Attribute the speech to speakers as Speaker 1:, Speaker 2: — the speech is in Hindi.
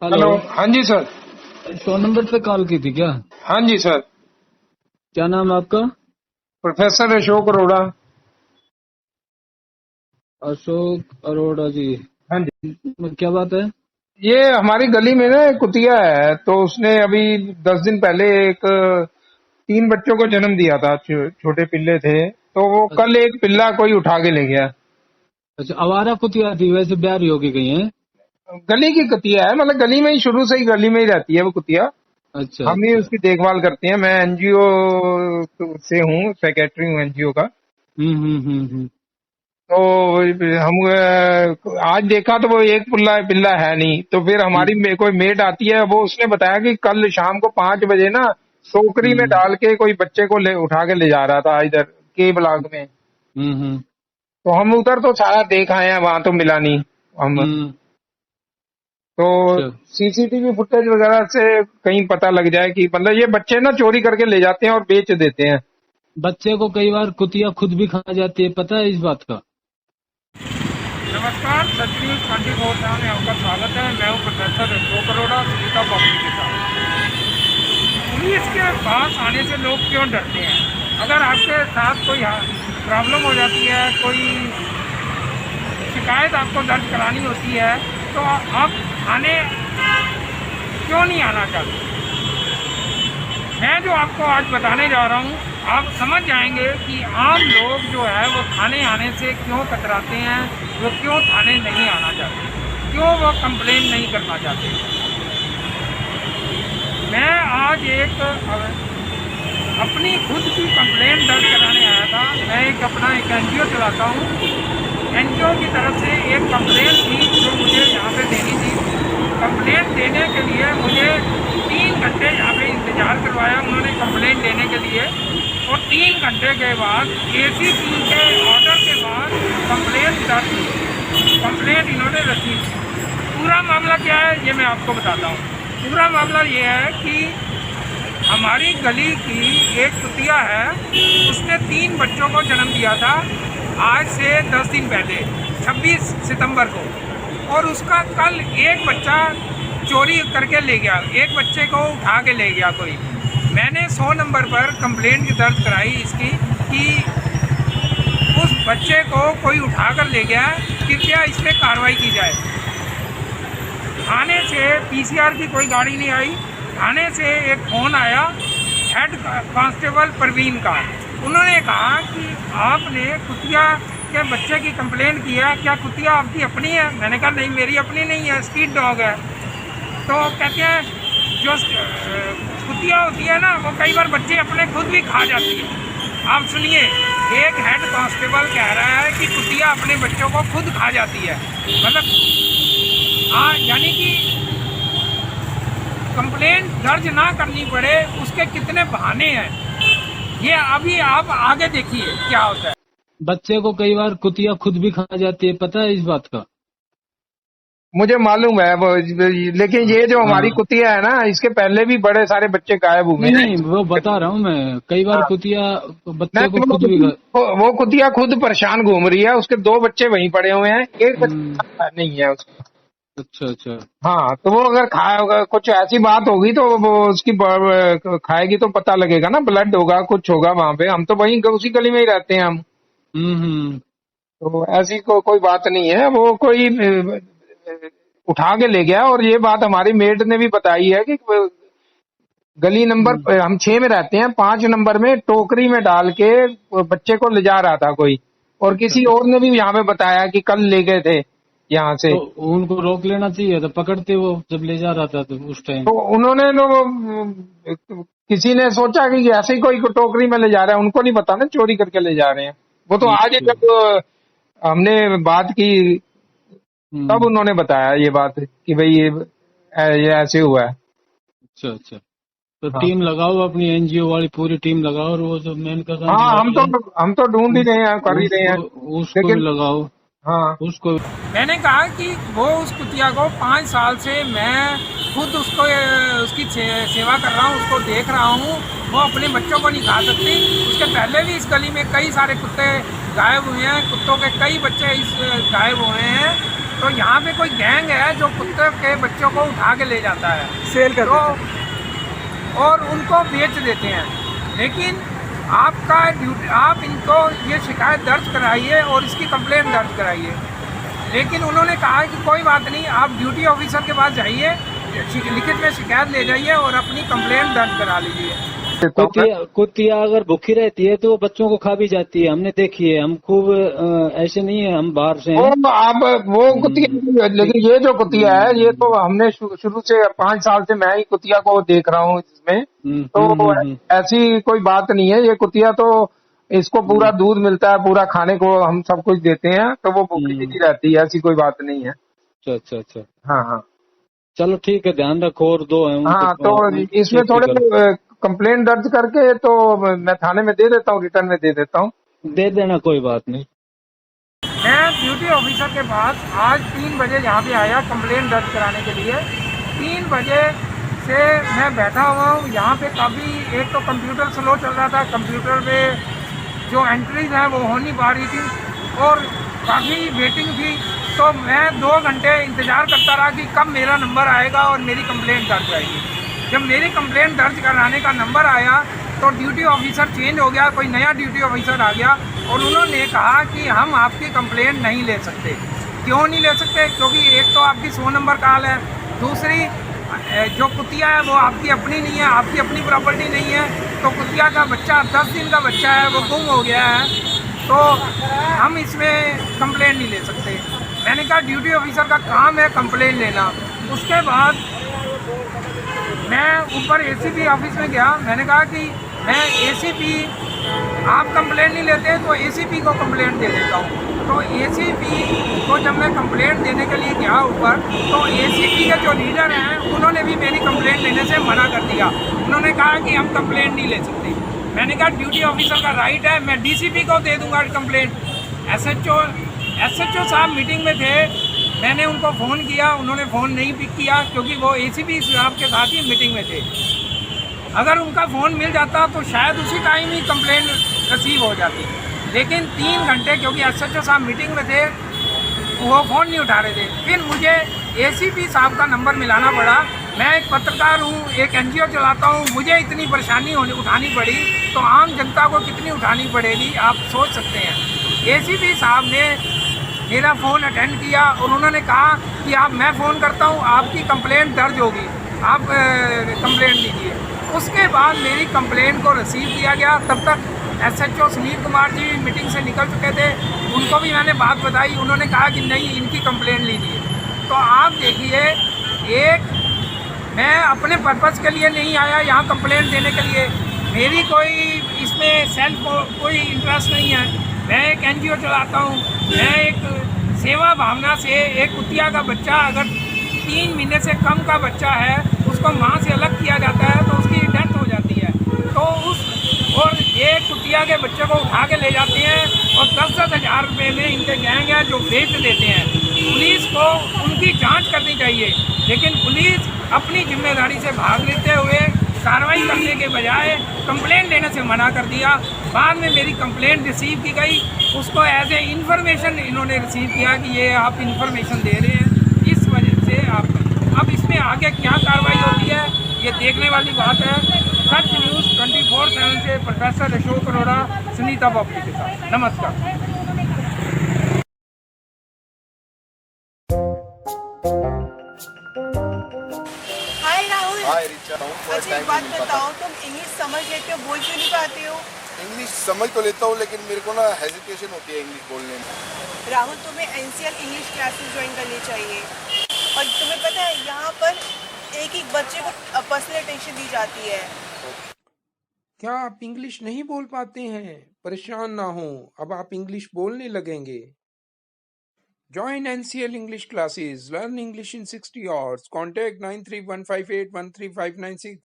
Speaker 1: हेलो।
Speaker 2: हेलो। हाँ जी सर।
Speaker 1: 100 नंबर पे कॉल की थी क्या?
Speaker 2: हाँ जी सर।
Speaker 1: क्या नाम है आपका?
Speaker 2: प्रोफेसर अशोक अरोड़ा।
Speaker 1: अशोक अरोड़ा जी।
Speaker 2: हाँ जी।
Speaker 1: क्या बात है?
Speaker 2: ये हमारी गली में ना एक कुतिया है, तो उसने अभी 10 दिन पहले एक 3 बच्चों को जन्म दिया था। छोटे पिल्ले थे, तो वो कल एक पिल्ला कोई उठा के ले गया।
Speaker 1: अच्छा, आवारा कुतिया थी, वैसे ब्याह हो गई है।
Speaker 2: गली की कुतिया है, मतलब गली में ही, शुरू से ही गली में ही रहती है वो कुतिया।
Speaker 1: अच्छा
Speaker 2: हम ही
Speaker 1: अच्छा।
Speaker 2: उसकी देखभाल करते हैं। मैं एनजीओ से हूँ, सेक्रेटरी हूँ एनजीओ का।
Speaker 1: हम्म।
Speaker 2: तो हम आज देखा तो वो एक पुल्ला पिल्ला है नहीं, तो फिर हमारी कोई मेड आती है, वो उसने बताया कि कल शाम को 5 बजे ना टोकरी में
Speaker 1: हम्म
Speaker 2: डाल के कोई बच्चे को उठा के ले जा रहा था इधर के ब्लॉक में।
Speaker 1: हम्म।
Speaker 2: तो हम उधर तो सारा देख आए हैं, वहां तो मिला नहीं हम।
Speaker 1: हम्म।
Speaker 2: तो
Speaker 1: अच्छा,
Speaker 2: सीसीटीवी फुटेज वगैरह से कहीं पता लग जाए कि मतलब ये बच्चे ना चोरी करके ले जाते हैं और बेच देते हैं।
Speaker 1: बच्चे को कई बार कुतिया खुद भी खा जाती है, पता है इस बात का?
Speaker 2: नमस्कार, सच्ची 24 में आपका स्वागत है। मैं हूँ प्रोफेसर अशोक अरोड़ा, सुनीता पब्लिक के साथ। पुलिस के पास आने से लोग क्यों डरते हैं? अगर आपके साथ कोई प्रॉब्लम हो जाती है, कोई शिकायत आपको दर्ज करानी होती है, तो आप थाने क्यों नहीं आना चाहते? मैं जो आपको आज बताने जा रहा हूँ, आप समझ जाएंगे कि आम लोग जो है वो थाने आने से क्यों कतराते हैं, वो क्यों थाने नहीं आना चाहते, क्यों वो कंप्लेन नहीं करना चाहते। मैं आज एक अपनी खुद की कंप्लेन दर्ज कराने आया था। मैं अपना एक एनजीओ चलाता हूँ। एनजीओ की तरफ से एक कंप्लेन थी जो मुझे यहाँ पे देनी थी। कंप्लेंट देने के लिए मुझे 3 घंटे यहाँ पे इंतज़ार करवाया उन्होंने कंप्लेंट देने के लिए, और 3 घंटे के बाद एसीपी के ऑर्डर के बाद कंप्लेंट दर्ज हुई। कंप्लेंट इन्होंने रखी। पूरा मामला क्या है ये मैं आपको बताता हूँ। पूरा मामला ये है कि हमारी गली की एक कुतिया है, उसने 3 बच्चों को जन्म दिया था आज से 10 दिन पहले, 26 सितंबर को। और उसका कल एक बच्चा चोरी करके ले गया, एक बच्चे को उठा के ले गया कोई। मैंने 100 नंबर पर कंप्लेंट दर्ज कराई इसकी कि उस बच्चे को कोई उठा कर ले गया, कृपया इस पर कार्रवाई की जाए। थाने से पीसीआर की कोई गाड़ी नहीं आई। थाने से एक फ़ोन आया हेड कांस्टेबल परवीन का। उन्होंने कहा कि आपने कुतिया के बच्चे की कंप्लेंट की है, क्या कुतिया आपकी अपनी है? मैंने कहा नहीं, मेरी अपनी नहीं है, स्ट्रीट डॉग है। तो कहते हैं जो कुतिया होती है ना, वो कई बार बच्चे अपने खुद भी खा जाती है। आप सुनिए, एक हेड कांस्टेबल कह रहा है कि कुतिया अपने बच्चों को खुद खा जाती है। मतलब हाँ, यानी कि कंप्लेंट दर्ज ना करनी पड़े, उसके कितने बहाने हैं, ये अभी आप आगे देखिए क्या होता है।
Speaker 1: बच्चे को कई बार कुतिया खुद भी खा जाती है, पता है इस बात का?
Speaker 2: मुझे मालूम है वो, लेकिन ये जो हमारी
Speaker 1: हाँ।
Speaker 2: कुतिया है ना, इसके पहले भी बड़े सारे बच्चे गायब हुए
Speaker 1: नहीं
Speaker 2: हैं।
Speaker 1: नहीं, वो बता रहा हूँ मैं, कई बार
Speaker 2: हाँ।
Speaker 1: कुतिया बच्चे को
Speaker 2: नहीं,
Speaker 1: खुद भी
Speaker 2: वो कुतिया खुद परेशान घूम रही है, उसके 2 बच्चे वहीं पड़े हुए हैं, एक बच्चा नहीं है उसका।
Speaker 1: अच्छा अच्छा।
Speaker 2: हाँ, तो वो अगर खाएगा, कुछ ऐसी बात होगी तो वो उसकी खाएगी तो पता लगेगा ना, ब्लड होगा, कुछ होगा वहां पे। हम तो वहीं उसी गली में ही रहते हैं हम।
Speaker 1: हम्म।
Speaker 2: तो ऐसी कोई बात नहीं है। वो कोई उठा के ले गया, और ये बात हमारी मेड ने भी बताई है कि गली नंबर हम 6 में रहते हैं, 5 नंबर में टोकरी में डाल के बच्चे को ले जा रहा था कोई। और
Speaker 1: अच्छा,
Speaker 2: किसी और ने भी यहाँ पे बताया कि कल ले गए थे यहाँ से।
Speaker 1: तो उनको रोक लेना चाहिए था, पकड़ते वो जब ले जा रहा था तो उस टाइम।
Speaker 2: तो उन्होंने किसी ने सोचा कि ऐसे ही कोई टोकरी में ले जा रहा है, उनको नहीं पता ना चोरी करके ले जा रहे हैं। वो तो आज ही
Speaker 1: अच्छा।
Speaker 2: जब हमने बात की तब
Speaker 1: हम्म।
Speaker 2: उन्होंने बताया ये बात कि भाई ये ऐसे हुआ है।
Speaker 1: अच्छा अच्छा। तो
Speaker 2: हाँ।
Speaker 1: टीम लगाओ, अपनी एनजीओ वाली पूरी टीम लगाओ, और वो जो मेन का
Speaker 2: हाँ,
Speaker 1: वाली है
Speaker 2: हम तो ढूंढ ही रहे हैं, कर ही रहे
Speaker 1: उसको
Speaker 2: हैं।
Speaker 1: उसको भी
Speaker 2: लेकिन
Speaker 1: लगाओ।
Speaker 2: हाँ,
Speaker 1: उसको
Speaker 3: मैंने कहा कि वो उस कुतिया को 5 साल से मैं खुद उसको उसकी सेवा कर रहा हूँ, उसको देख रहा हूँ। वो अपने बच्चों को नहीं खा सकती। उसके पहले भी इस गली में कई सारे कुत्ते गायब हुए हैं, कुत्तों के कई बच्चे इस गायब हुए हैं। तो यहाँ पे कोई गैंग है जो कुत्ते के बच्चों को उठा के ले जाता है,
Speaker 2: सेल कर
Speaker 3: तो
Speaker 2: देते
Speaker 3: और उनको बेच देते हैं। लेकिन आपका ड्यूटी, आप इनको ये शिकायत दर्ज कराइए और इसकी कंप्लेंट दर्ज कराइए। लेकिन उन्होंने कहा कि कोई बात नहीं, आप ड्यूटी ऑफिसर के पास जाइए, लिखित में शिकायत ले जाइए और अपनी कंप्लेंट दर्ज करा लीजिए।
Speaker 1: कुतिया अगर भूखी रहती है तो वो बच्चों को खा भी जाती है, हमने देखी है। हम खूब ऐसे नहीं है, हम बाहर से हैं।
Speaker 4: आप वो कुतिया, लेकिन ये जो कुतिया है ये तो हमने शुरू से 5 साल से मैं ही कुतिया को देख रहा हूँ इसमें। तो ऐसी कोई बात नहीं है। ये कुतिया तो इसको पूरा दूध मिलता है, पूरा खाने को हम सब कुछ देते हैं, तो वो भूखी नहीं रहती है, ऐसी कोई बात नहीं है।
Speaker 1: अच्छा अच्छा अच्छा।
Speaker 4: हाँ हाँ
Speaker 1: चलो ठीक है, ध्यान रखो। और दो है
Speaker 4: हाँ, तो इसमें थोड़े कंप्लेंट दर्ज करके तो मैं थाने में दे देता हूँ, रिटर्न में दे देता हूँ।
Speaker 1: दे देना, कोई बात नहीं।
Speaker 3: मैं ड्यूटी ऑफिसर के पास आज 3 बजे यहाँ पे आया कंप्लेंट दर्ज कराने के लिए। 3 बजे से मैं बैठा हुआ हूँ यहाँ पे। काफ़ी एक तो कंप्यूटर स्लो चल रहा था, कंप्यूटर पे जो एंट्रीज हैं वो हो नहीं पा रही थी और काफ़ी वेटिंग थी। तो मैं 2 घंटे इंतज़ार करता रहा कि कब मेरा नंबर आएगा और मेरी कंप्लेंट दर्ज आएगी। जब मेरी कंप्लेंट दर्ज कराने का नंबर आया तो ड्यूटी ऑफिसर चेंज हो गया, कोई नया ड्यूटी ऑफिसर आ गया और उन्होंने कहा कि हम आपकी कंप्लेंट नहीं ले सकते। क्यों नहीं ले सकते? क्योंकि एक तो आपकी 100 नंबर कॉल है, दूसरी जो कुतिया है वो आपकी अपनी नहीं है, आपकी अपनी प्रॉपर्टी नहीं है। तो कुतिया का बच्चा 10 दिन का बच्चा है, वो गुम हो गया है, तो हम इसमें कंप्लेंट नहीं ले सकते। मैंने कहा ड्यूटी ऑफिसर का काम है कंप्लेंट लेना। उसके बाद मैं ऊपर एसीपी ऑफिस में गया। मैंने कहा कि मैं एसीपी, आप कंप्लेंट नहीं लेते तो एसीपी को कंप्लेंट दे देता हूँ। तो एसीपी को जब मैं कंप्लेंट देने के लिए गया ऊपर, तो एसीपी के जो लीडर हैं उन्होंने भी मेरी कंप्लेंट लेने से मना कर दिया। उन्होंने कहा कि हम कंप्लेंट नहीं ले सकते। मैंने कहा ड्यूटी ऑफिसर का राइट है, मैं डीसीपी को दे दूँगा कंप्लेंट। एसएचओ साहब मीटिंग में थे, मैंने उनको फ़ोन किया, उन्होंने फ़ोन नहीं पिक किया क्योंकि वो एसीपी साहब के साथ ही मीटिंग में थे। अगर उनका फ़ोन मिल जाता तो शायद उसी टाइम ही कंप्लेंट रिसीव हो जाती। लेकिन 3 घंटे, क्योंकि एसएचओ साहब मीटिंग में थे, वो फ़ोन नहीं उठा रहे थे। फिर मुझे एसीपी साहब का नंबर मिलाना पड़ा। मैं एक पत्रकार हूँ, एक एनजीओ चलाता हूँ, मुझे इतनी परेशानी उठानी पड़ी तो आम जनता को कितनी उठानी पड़ेगी आप सोच सकते हैं। एसीपी साहब ने मेरा फ़ोन अटेंड किया और उन्होंने कहा कि मैं फ़ोन करता हूँ, आपकी कंप्लेंट दर्ज होगी, आप कंप्लेंट लीजिए। उसके बाद मेरी कंप्लेंट को रिसीव किया गया। तब तक एसएचओ सुनील कुमार जी मीटिंग से निकल चुके थे, उनको भी मैंने बात बताई। उन्होंने कहा कि नहीं, इनकी कंप्लेंट लीजिए। तो आप देखिए, एक मैं अपने पर्पज़ के लिए नहीं आया यहाँ कंप्लेंट देने के लिए, मेरी कोई इसमें सेल्फ कोई इंटरेस्ट नहीं है। मैं एक एनजीओ चलाता हूँ। मैं एक सेवा भावना से, एक कुतिया का बच्चा अगर 3 महीने से कम का बच्चा है, उसको माँ से अलग किया जाता है तो उसकी डेथ हो जाती है। तो और ये कुतिया के बच्चे को उठा के ले जाते हैं और 10-10 हज़ार रुपये में इनके गैंग है जो बेच देते हैं। पुलिस को उनकी जांच करनी चाहिए, लेकिन पुलिस अपनी जिम्मेदारी से भाग लेते हुए कार्रवाई करने के बजाय कंप्लेंट देने से मना कर दिया। बाद में मेरी कंप्लेंट रिसीव की गई, उसको एज ए इन्फॉर्मेशन इन्होंने रिसीव किया कि ये आप इन्फॉर्मेशन दे रहे हैं, इस वजह से आप। अब इसमें आगे क्या कार्रवाई होती है ये देखने वाली बात है। सच न्यूज़ 24/7 से प्रोफेसर अशोक अरोड़ा, सुनीता बापली के साथ। नमस्कार।
Speaker 5: अच्छा, एक बात बताओ, तुम इंग्लिश समझ लेते हो, बोल क्यों नहीं पाते हो?
Speaker 6: इंग्लिश समझ तो लेता हूँ, लेकिन मेरे को ना हेजिटेशन होती है इंग्लिश बोलने में।
Speaker 5: राहुल, तुम्हें एनसीएल इंग्लिश क्लासेस ज्वाइन करनी चाहिए। और तुम्हें पता है यहाँ पर एक बच्चे को पर्सनल अटेंशन दी जाती है।
Speaker 3: क्या आप इंग्लिश नहीं बोल पाते हैं? परेशान ना हो, अब आप इंग्लिश बोलने लगेंगे। Join NCL English classes. Learn English in 60 hours. Contact 9315813596.